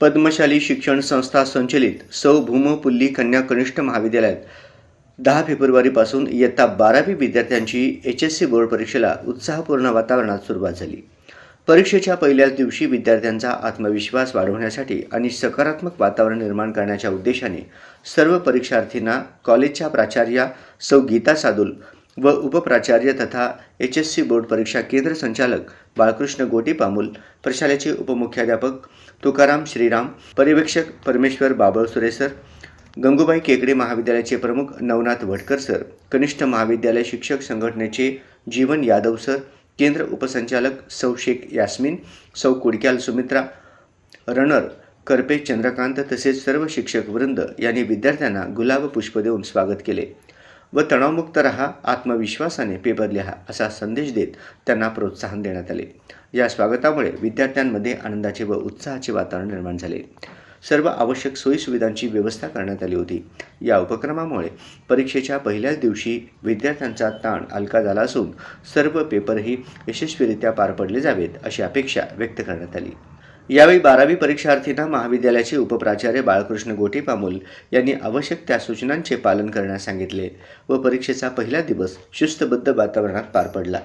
पद्मशाली शिक्षण संस्था संचलित सौ भूमपुल्ली कन्या कनिष्ठ महाविद्यालयात 10 फेब्रुवारीपासून इयत्ता 12वी विद्यार्थ्यांची HSC बोर्ड परीक्षेला उत्साहपूर्ण वातावरणात सुरुवात झाली। परीक्षेच्या पहिल्याच दिवशी विद्यार्थ्यांचा आत्मविश्वास वाढवण्यासाठी आणि सकारात्मक वातावरण निर्माण करण्याच्या उद्देशाने सर्व परीक्षार्थींना कॉलेजच्या प्राचार्या सौ गीता सादुल व उपप्राचार्य तथा HSC बोर्ड परीक्षा केंद्र संचालक बाळकृष्ण गोटी पामुल, प्रशालेचे उपमुख्याध्यापक तुकाराम श्रीराम, पर्यवेक्षक परमेश्वर बाबळसुरे सर, गंगूबाई केकडे महाविद्यालयाचे प्रमुख नवनाथ वटकर सर, कनिष्ठ महाविद्यालय शिक्षक संघटनेचे जीवन यादव सर, केंद्र उपसंचालक सौ शेख यास्मीन, सौ कुडक्याल सुमित्रा, रनर करपे चंद्रकांत तसेच सर्व शिक्षक वृंद यांनी विद्यार्थ्यांना गुलाब पुष्प देऊन स्वागत केले व तणावमुक्त रहा, आत्मविश्वासाने पेपर लिहा असा संदेश देत त्यांना प्रोत्साहन देण्यात आले। या स्वागतामुळे विद्यार्थ्यांमध्ये आनंदाचे व उत्साहाचे वातावरण निर्माण झाले। सर्व आवश्यक सोयीसुविधांची व्यवस्था करण्यात आली होती। या उपक्रमामुळे परीक्षेच्या पहिल्याच दिवशी विद्यार्थ्यांचा ताण हलका झाला असून सर्व पेपरही यशस्वीरित्या पार पडले जावेत अशी अपेक्षा व्यक्त करण्यात आली। यावेळी 12वी परीक्षार्थींना महाविद्यालयाचे उपप्राचार्य बाळकृष्ण गोटी पामुल यांनी आवश्यक त्या सूचनांचे पालन करण्यास सांगितले व परीक्षेचा पहिला दिवस शिस्तबद्ध वातावरणात पार पडला।